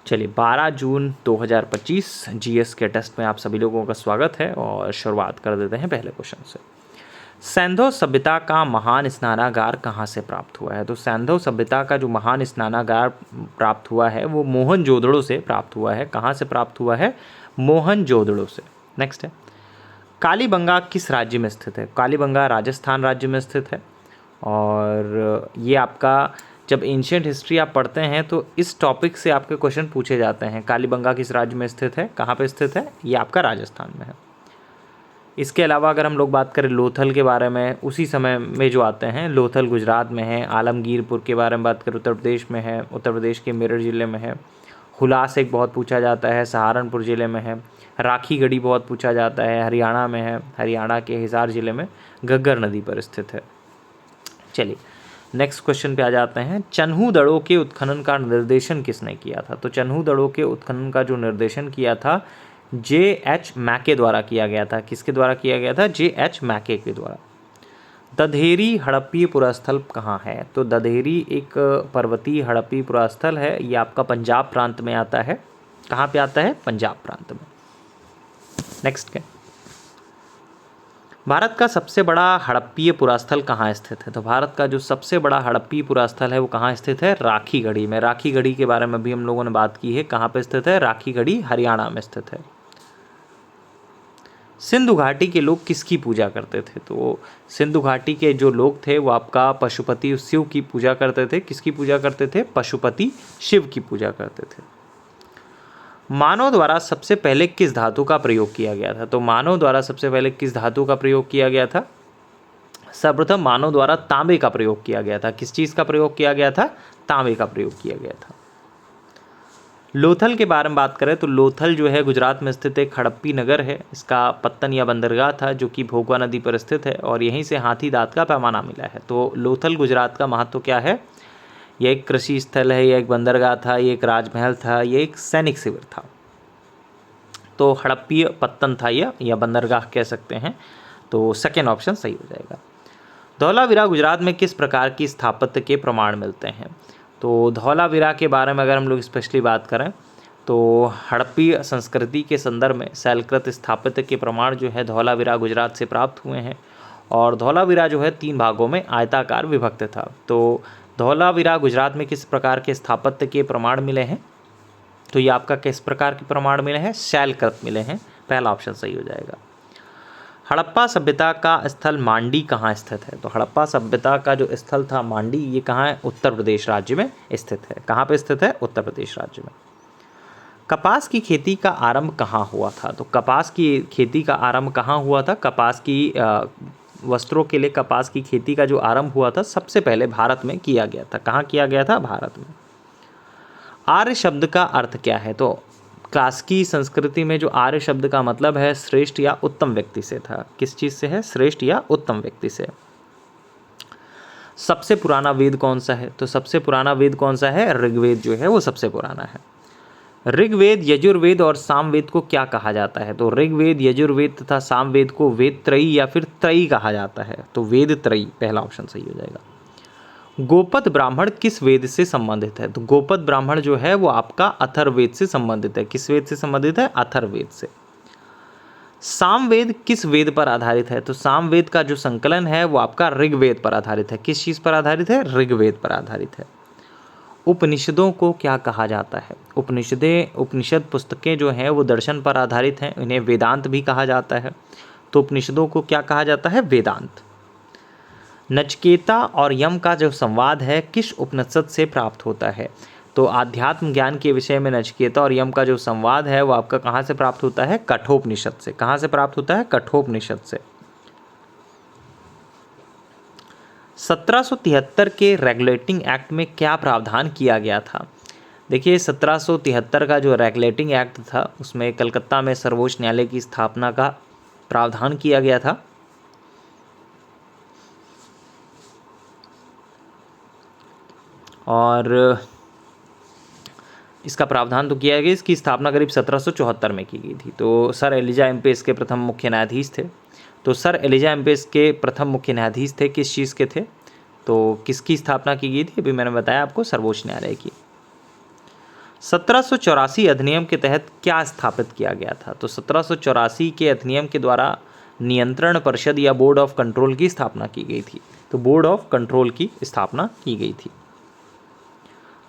चलिए 12 जून 2025 जीएस के टेस्ट में आप सभी लोगों का स्वागत है और शुरुआत कर देते हैं पहले क्वेश्चन से। सैंधव सभ्यता का महान स्नानागार कहाँ से प्राप्त हुआ है? तो सैंधव सभ्यता का जो महान स्नानागार प्राप्त हुआ है वो मोहनजोदड़ो से प्राप्त हुआ है। कहाँ से प्राप्त हुआ है? मोहनजोदड़ो से। नेक्स्ट है, कालीबंगा किस राज्य में स्थित है? कालीबंगा राजस्थान राज्य में स्थित है। और ये आपका जब एंशियंट हिस्ट्री आप पढ़ते हैं तो इस टॉपिक से आपके क्वेश्चन पूछे जाते हैं। कालीबंगा किस राज्य में स्थित है, कहाँ पे स्थित है? ये आपका राजस्थान में है। इसके अलावा अगर हम लोग बात करें लोथल के बारे में, उसी समय में जो आते हैं, लोथल गुजरात में है। आलमगीरपुर के बारे में बात करें उत्तर प्रदेश में है, उत्तर प्रदेश के मेरठ ज़िले में है। हुलास एक बहुत पूछा जाता है, सहारनपुर ज़िले में है। राखीगढ़ी बहुत पूछा जाता है, हरियाणा में है, हरियाणा के हिसार ज़िले में घग्गर नदी पर स्थित है। चलिए नेक्स्ट क्वेश्चन पे आ जाते हैं। चन्हू दड़ों के उत्खनन का निर्देशन किसने किया था? तो चन्हू दड़ों के उत्खनन का जो निर्देशन किया था J.H. मैके द्वारा किया गया था। किसके द्वारा किया गया था? J.H. मैके के द्वारा। दधेरी हड़प्पी पुरास्थल कहाँ है? तो दधेरी एक पर्वतीय हड़प्पी पुरास्थल है। ये आपका पंजाब प्रांत में आता है। कहाँ पे आता है? पंजाब प्रांत में। नेक्स्ट क्या, भारत का सबसे बड़ा हड़प्पीय पुरास्थल कहाँ स्थित है? तो भारत का जो सबसे बड़ा हड़प्पीय पुरास्थल है वो कहाँ स्थित है? राखीगढ़ी में। राखीगढ़ी के बारे में भी हम लोगों ने बात की है। कहाँ पे स्थित है? राखीगढ़ी हरियाणा में स्थित है। सिंधु घाटी के लोग किसकी पूजा करते थे? तो सिंधु घाटी के जो लोग थे वो आपका पशुपति शिव की पूजा करते थे। किसकी पूजा करते थे? पशुपति शिव की पूजा करते थे। मानव द्वारा सबसे पहले किस धातु का प्रयोग किया गया था? तो मानव द्वारा सबसे पहले किस धातु का प्रयोग किया गया था? सर्वप्रथम मानव द्वारा तांबे का प्रयोग किया गया था। किस चीज़ का प्रयोग किया गया था? तांबे का प्रयोग किया गया था। लोथल के बारे में बात करें तो लोथल जो है गुजरात में स्थित एक हड़प्पी नगर है। इसका पत्तन या बंदरगाह था जो कि भोगवा नदी पर स्थित है और यहीं से हाथी दांत का पैमाना मिला है। तो लोथल गुजरात का महत्व क्या है? यह एक कृषि स्थल है, यह एक बंदरगाह था, ये एक राजमहल था, ये एक सैनिक शिविर था। तो हड़प्पीय पत्तन था यह, या बंदरगाह कह सकते हैं। तो सेकेंड ऑप्शन सही हो जाएगा। धौलावीरा गुजरात में किस प्रकार की स्थापत्य के प्रमाण मिलते हैं? तो धौलावीरा के बारे में अगर हम लोग स्पेशली बात करें तो हड़प्पी संस्कृति के संदर्भ में शैलकृत स्थापत्य के प्रमाण जो है धौलावीरा गुजरात से प्राप्त हुए हैं। और धौलावीरा जो है 3 भागों में आयताकार विभक्त था। तो धौलावीरा गुजरात में किस प्रकार के स्थापत्य के प्रमाण मिले हैं? तो ये आपका किस प्रकार के प्रमाण मिले हैं? शैलकृत मिले हैं। पहला ऑप्शन सही हो जाएगा। हड़प्पा सभ्यता का स्थल मांडी कहाँ स्थित है? तो हड़प्पा सभ्यता का जो स्थल था मांडी, ये कहाँ है? उत्तर प्रदेश राज्य में स्थित है। कहाँ पे स्थित है? उत्तर प्रदेश राज्य में। कपास की खेती का आरंभ कहाँ हुआ था? तो कपास की खेती का आरंभ कहाँ हुआ था? कपास की वस्त्रों के लिए कपास की खेती का जो आरंभ हुआ था सबसे पहले भारत में किया गया था। कहाँ किया गया था? भारत में। आर्य शब्द का अर्थ क्या है? तो क्लासिकी संस्कृति में जो आर्य शब्द का मतलब है श्रेष्ठ या उत्तम व्यक्ति से था। किस चीज़ से है? श्रेष्ठ या उत्तम व्यक्ति से। सबसे पुराना वेद कौन सा है? तो सबसे पुराना वेद कौन सा है? ऋग्वेद जो है वो सबसे पुराना है। ऋग्वेद, यजुर्वेद और सामवेद को क्या कहा जाता है? तो ऋग्वेद, यजुर्वेद तथा सामवेद को वेद त्रयी या फिर त्रयी कहा जाता है। तो वेद त्रयी पहला ऑप्शन सही हो जाएगा। गोपद ब्राह्मण किस वेद से संबंधित है? तो गोपद ब्राह्मण जो है वो आपका अथर्ववेद से संबंधित है। किस वेद से संबंधित है? अथर्ववेद से। सामवेद किस वेद पर आधारित है? तो सामवेद का जो संकलन है वो आपका ऋग्वेद पर आधारित है। किस चीज़ पर आधारित है? ऋग्वेद पर आधारित है। उपनिषदों को क्या कहा जाता है? उपनिषद पुस्तकें जो हैं वो दर्शन पर आधारित हैं, इन्हें वेदांत भी कहा जाता है। तो उपनिषदों को क्या कहा जाता है? वेदांत। नचिकेता और यम का जो संवाद है किस उपनिषद से प्राप्त होता है? तो आध्यात्म ज्ञान के विषय में नचिकेता और यम का जो संवाद है वो आपका कहाँ से प्राप्त होता है? कठोपनिषद से। कहाँ से प्राप्त होता है? कठोपनिषद से। 1773 के रेगुलेटिंग एक्ट में क्या प्रावधान किया गया था? देखिए 1773 का जो रेगुलेटिंग एक्ट था उसमें कलकत्ता में सर्वोच्च न्यायालय की स्थापना का प्रावधान किया गया था। और इसका प्रावधान तो किया गया, इसकी स्थापना करीब 1774 में की गई थी। तो सर एलिजा एम्पे इसके प्रथम मुख्य न्यायाधीश थे। तो सर एलिजा एम्पे के प्रथम मुख्य न्यायाधीश थे। किस चीज़ के थे? तो किसकी स्थापना की गई थी? अभी मैंने बताया आपको, सर्वोच्च न्यायालय की। 1784 अधिनियम के तहत क्या स्थापित किया गया था? तो 1784 के अधिनियम के द्वारा नियंत्रण परिषद या बोर्ड ऑफ कंट्रोल की स्थापना की गई थी। तो बोर्ड ऑफ कंट्रोल की स्थापना की गई थी।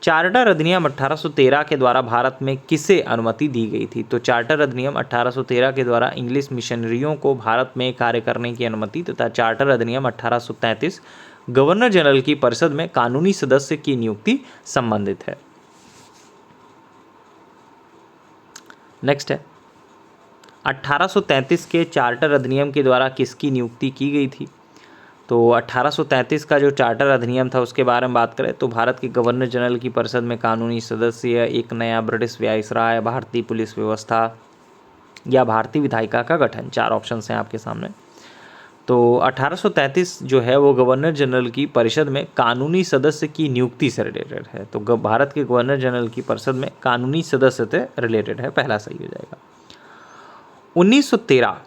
चार्टर अधिनियम 1813 के द्वारा भारत में किसे अनुमति दी गई थी? तो चार्टर अधिनियम 1813 के द्वारा इंग्लिश मिशनरियों को भारत में कार्य करने की अनुमति तथा चार्टर अधिनियम 1833 गवर्नर जनरल की परिषद में कानूनी सदस्य की नियुक्ति संबंधित है। नेक्स्ट है 1833 के चार्टर अधिनियम के द्वारा किसकी नियुक्ति की गई थी? तो 1833 का जो चार्टर अधिनियम था उसके बारे में बात करें तो भारत के गवर्नर जनरल की परिषद में कानूनी सदस्य, एक नया ब्रिटिश वायसराय, भारतीय पुलिस व्यवस्था या भारतीय विधायिका का गठन, 4 ऑप्शन हैं आपके सामने। तो 1833 जो है वो गवर्नर जनरल की परिषद में कानूनी सदस्य की नियुक्ति से रिलेटेड है। तो भारत के गवर्नर जनरल की परिषद में कानूनी सदस्य से रिलेटेड है, पहला सही हो जाएगा। 1913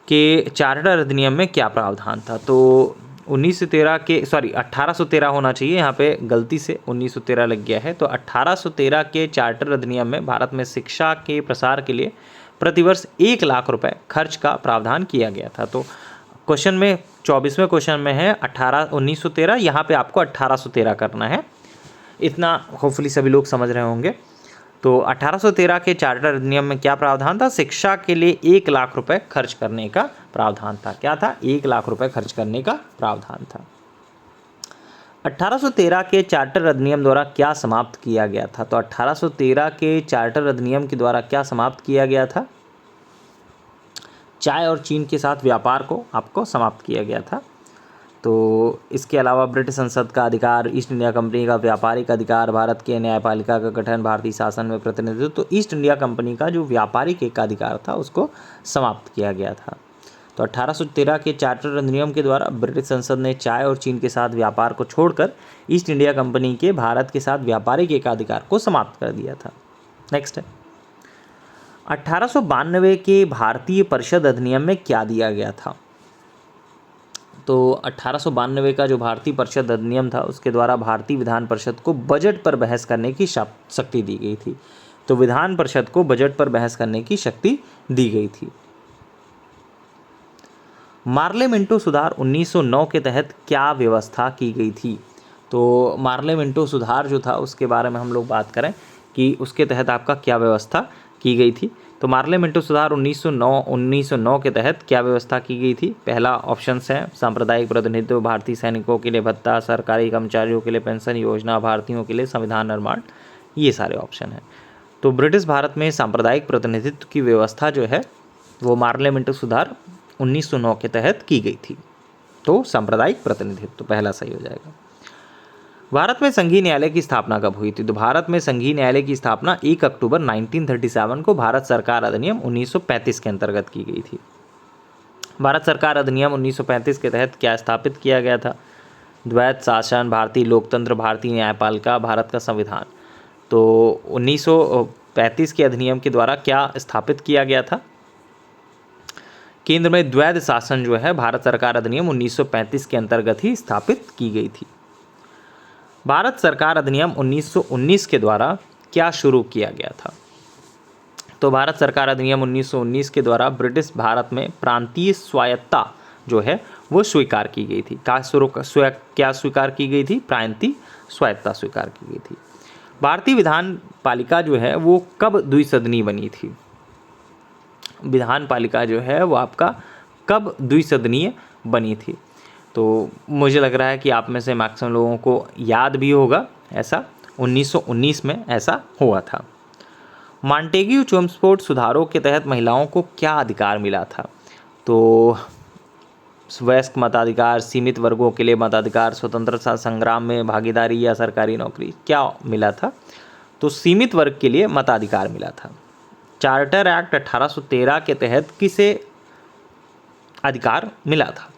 के चार्टर अधिनियम में क्या प्रावधान था? तो 1813 होना चाहिए, यहाँ पे गलती से 1913 लग गया है। तो 1813 के चार्टर अधिनियम में भारत में शिक्षा के प्रसार के लिए प्रतिवर्ष 1 लाख रुपए खर्च का प्रावधान किया गया था। तो क्वेश्चन में 24वें क्वेश्चन में है 1913, यहाँ पे आपको 1813 करना है। इतना होपफुली सभी लोग समझ रहे होंगे। तो 1813 के चार्टर अधिनियम में क्या प्रावधान था? शिक्षा के लिए 1 लाख रुपए खर्च करने का प्रावधान था। क्या था? 1 लाख रुपए खर्च करने का प्रावधान था। 1813 के चार्टर अधिनियम द्वारा क्या समाप्त किया गया था? तो 1813 के चार्टर अधिनियम के द्वारा क्या समाप्त किया गया था? चाय और चीन के साथ व्यापार को आपको समाप्त किया गया था। तो इसके अलावा ब्रिटिश संसद का अधिकार, ईस्ट इंडिया कंपनी का व्यापारिक अधिकार, भारत के न्यायपालिका का गठन, भारतीय शासन में प्रतिनिधित्व, तो ईस्ट इंडिया कंपनी का जो व्यापारिक एकाधिकार था उसको समाप्त किया गया था। तो 1813 के चार्टर अधिनियम के द्वारा ब्रिटिश संसद ने चाय और चीन के साथ व्यापार को छोड़कर ईस्ट इंडिया कंपनी के भारत के साथ व्यापारिक एकाधिकार को समाप्त कर दिया था। नेक्स्ट है 1892 के भारतीय परिषद अधिनियम में क्या दिया गया था? तो 1892 का जो भारतीय परिषद अधिनियम था उसके द्वारा भारतीय विधान परिषद को बजट पर बहस करने की शक्ति दी गई थी। तो विधान परिषद को बजट पर बहस करने की शक्ति दी गई थी। मार्ले-मिंटो सुधार 1909 के तहत क्या व्यवस्था की गई थी? तो मार्ले-मिंटो सुधार जो था उसके बारे में हम लोग बात करें कि उसके तहत आपका क्या व्यवस्था की गई थी। तो मार्ले-मिंटो सुधार 1909 के तहत क्या व्यवस्था की गई थी? पहला ऑप्शन है सांप्रदायिक प्रतिनिधित्व, भारतीय सैनिकों के लिए भत्ता, सरकारी कर्मचारियों के लिए पेंशन योजना, भारतीयों के लिए संविधान निर्माण, ये सारे ऑप्शन हैं। तो ब्रिटिश भारत में सांप्रदायिक प्रतिनिधित्व की व्यवस्था जो है वो मार्ले-मिंटो सुधार 1909 के तहत की गई थी। तो सांप्रदायिक प्रतिनिधित्व पहला सही हो जाएगा। भारत में संघीय न्यायालय की स्थापना कब हुई थी? तो भारत में संघीय न्यायालय की स्थापना 1 अक्टूबर 1937 को भारत सरकार अधिनियम 1935 के अंतर्गत की गई थी। भारत सरकार अधिनियम 1935 के तहत क्या स्थापित किया गया था? द्वैत शासन, भारतीय लोकतंत्र, भारतीय न्यायपालिका, भारत का संविधान। तो 1935 के अधिनियम के द्वारा क्या स्थापित किया गया था? केंद्र में द्वैत शासन जो है भारत सरकार अधिनियम 1935 के अंतर्गत ही स्थापित की गई थी। भारत सरकार अधिनियम 1919 के द्वारा क्या शुरू किया गया था? तो भारत सरकार अधिनियम 1919 के द्वारा ब्रिटिश भारत में प्रांतीय स्वायत्तता जो है वो स्वीकार की गई थी। क्या स्वीकार की गई थी? प्रांतीय स्वायत्तता स्वीकार की गई थी। भारतीय विधान पालिका जो है वो कब द्विसदनीय बनी थी? विधान पालिका जो है वो आपका कब द्विसदनीय बनी थी? तो मुझे लग रहा है कि आप में से मैक्सिमम लोगों को याद भी होगा, ऐसा 1919 में ऐसा हुआ था। मॉन्टेग्यू चेम्सफोर्ड सुधारों के तहत महिलाओं को क्या अधिकार मिला था? तो वयस्क मताधिकार, सीमित वर्गों के लिए मताधिकार, स्वतंत्रता संग्राम में भागीदारी या सरकारी नौकरी, क्या मिला था? तो सीमित वर्ग के लिए मताधिकार मिला था। चार्टर एक्ट 1813 के तहत किसे अधिकार मिला था?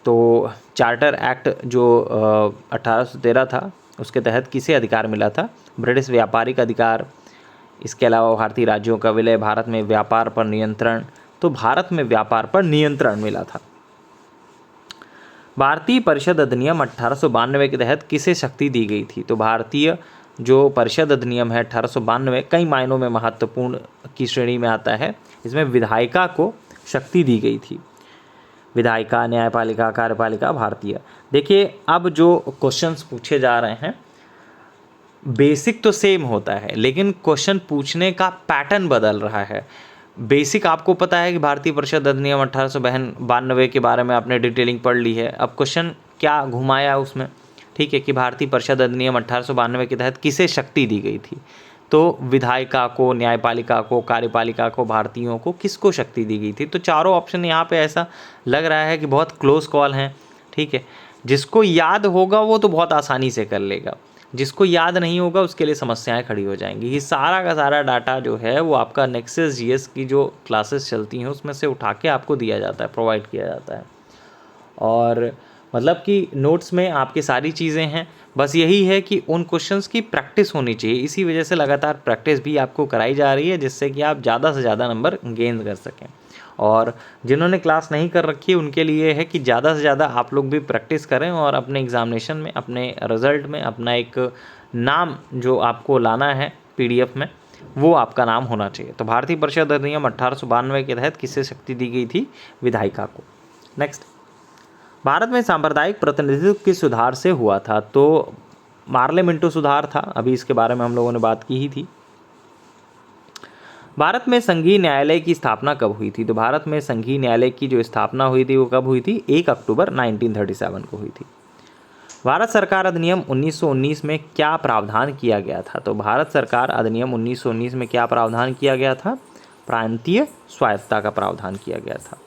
तो चार्टर एक्ट जो 1813 था उसके तहत किसे अधिकार मिला था? ब्रिटिश व्यापारिक अधिकार, इसके अलावा भारतीय राज्यों का विलय, भारत में व्यापार पर नियंत्रण। तो भारत में व्यापार पर नियंत्रण मिला था। भारतीय परिषद अधिनियम 1892 के तहत किसे शक्ति दी गई थी? तो भारतीय जो परिषद अधिनियम है 1892 कई मायनों में महत्वपूर्ण की श्रेणी में आता है। इसमें विधायिका को शक्ति दी गई थी, विधायिका, न्यायपालिका, कार्यपालिका, भारतीय। देखिए अब जो क्वेश्चंस पूछे जा रहे हैं बेसिक तो सेम होता है, लेकिन क्वेश्चन पूछने का पैटर्न बदल रहा है। बेसिक आपको पता है कि भारतीय परिषद अधिनियम 1892 के बारे में आपने डिटेलिंग पढ़ ली है। अब क्वेश्चन क्या घुमाया उसमें, ठीक है, कि भारतीय परिषद अधिनियम 1892 के तहत किसे शक्ति दी गई थी, तो विधायिका को, न्यायपालिका को, कार्यपालिका को, भारतीयों को, किसको शक्ति दी गई थी। तो चारों ऑप्शन यहाँ पे ऐसा लग रहा है कि बहुत क्लोज कॉल हैं, ठीक है। जिसको याद होगा वो तो बहुत आसानी से कर लेगा, जिसको याद नहीं होगा उसके लिए समस्याएं खड़ी हो जाएंगी। ये सारा का सारा डाटा जो है वो आपका नेक्सस जीएस की जो क्लासेस चलती हैं उसमें से उठा के आपको दिया जाता है, प्रोवाइड किया जाता है। और मतलब कि नोट्स में आपकी सारी चीज़ें हैं, बस यही है कि उन क्वेश्चंस की प्रैक्टिस होनी चाहिए। इसी वजह से लगातार प्रैक्टिस भी आपको कराई जा रही है, जिससे कि आप ज़्यादा से ज़्यादा नंबर गेन कर सकें। और जिन्होंने क्लास नहीं कर रखी है उनके लिए है कि ज़्यादा से ज़्यादा आप लोग भी प्रैक्टिस करें और अपने एग्ज़ामिनेशन में, अपने रिज़ल्ट में अपना एक नाम जो आपको लाना है PDF में, वो आपका नाम होना चाहिए। तो भारतीय परिषद अधिनियम 1892 के तहत किससे शक्ति दी गई थी, विधायिका को। नेक्स्ट, भारत में सांप्रदायिक प्रतिनिधित्व किस सुधार से हुआ था, तो मार्ले मिंटो सुधार था, अभी इसके बारे में हम लोगों ने बात की ही थी। भारत में संघीय न्यायालय की स्थापना कब हुई थी, तो भारत में संघीय न्यायालय की जो स्थापना हुई थी वो कब हुई थी, 1 अक्टूबर 1937 को हुई थी। भारत सरकार अधिनियम 1919 में क्या प्रावधान किया गया था, तो भारत सरकार अधिनियम 1919 में क्या प्रावधान किया गया था, प्रांतीय स्वायत्तता का प्रावधान किया गया था।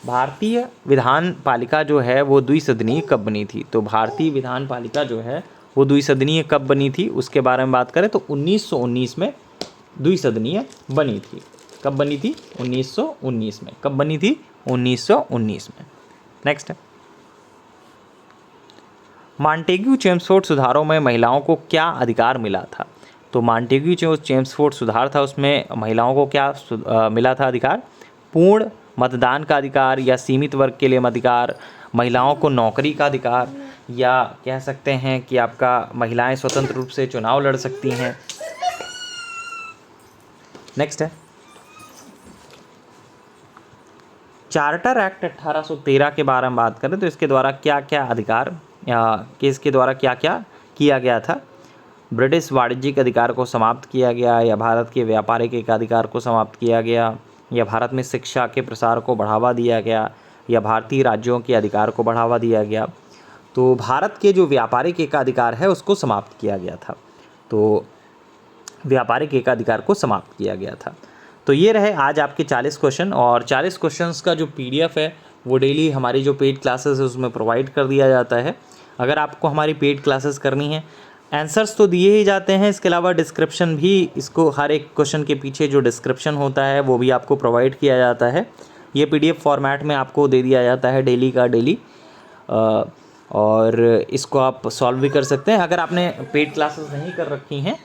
भारतीय विधान पालिका जो है वो द्विसदनीय कब बनी थी, तो भारतीय विधान पालिका जो है वो द्विसदनीय कब बनी थी उसके बारे में बात करें तो 1919 में द्विसदनीय बनी थी। कब बनी थी, 1919 में। कब बनी थी, 1919 में। नेक्स्ट है, मॉन्टेग्यू चेम्सफोर्ड सुधारों में महिलाओं को क्या अधिकार मिला था, तो मॉन्टेग्यू जो चेम्सफोर्ड सुधार था उसमें महिलाओं को क्या मिला था अधिकार, पूर्ण मतदान का अधिकार या सीमित वर्ग के लिए अधिकार, महिलाओं को नौकरी का अधिकार, या कह सकते हैं कि आपका महिलाएं स्वतंत्र रूप से चुनाव लड़ सकती हैं। नेक्स्ट है, चार्टर एक्ट 1813 के बारे में बात करें तो इसके द्वारा क्या क्या अधिकार या इसके द्वारा क्या क्या किया गया था। ब्रिटिश वाणिज्यिक अधिकार को समाप्त किया गया, या भारत के व्यापारिक एकाधिकार को समाप्त किया गया, या भारत में शिक्षा के प्रसार को बढ़ावा दिया गया, या भारतीय राज्यों के अधिकार को बढ़ावा दिया गया। तो भारत के जो व्यापारिक एकाधिकार है उसको समाप्त किया गया था, तो व्यापारिक एकाधिकार को समाप्त किया गया था। तो ये रहे आज आपके 40 क्वेश्चन, और 40 क्वेश्चंस का जो PDF है वो डेली हमारी जो पेड क्लासेस है उसमें प्रोवाइड कर दिया जाता है। अगर आपको हमारी पेड क्लासेस करनी है, आंसर्स तो दिए ही जाते हैं, इसके अलावा डिस्क्रिप्शन भी, इसको हर एक क्वेश्चन के पीछे जो डिस्क्रिप्शन होता है वो भी आपको प्रोवाइड किया जाता है। ये PDF फॉर्मेट में आपको दे दिया जाता है डेली का डेली, और इसको आप सॉल्व भी कर सकते हैं। अगर आपने पेड क्लासेस नहीं कर रखी हैं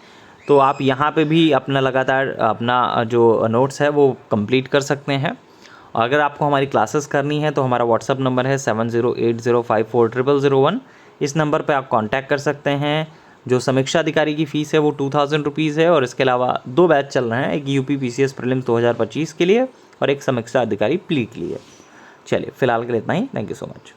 तो आप यहाँ पे भी अपना लगातार अपना जो नोट्स है वो कंप्लीट कर सकते हैं। अगर आपको हमारी क्लासेस करनी है तो हमारा व्हाट्सअप नंबर है 7080540001। इस नंबर पे आप कांटेक्ट कर सकते हैं। जो समीक्षा अधिकारी की फ़ीस है वो 2000 रुपीज़ है, और इसके अलावा 2 बैच चल रहे हैं, एक UP PCS प्रीलिम्स 2025 के लिए और एक समीक्षा अधिकारी प्ली के लिए। चलिए फिलहाल के लिए इतना ही। Thank you so much.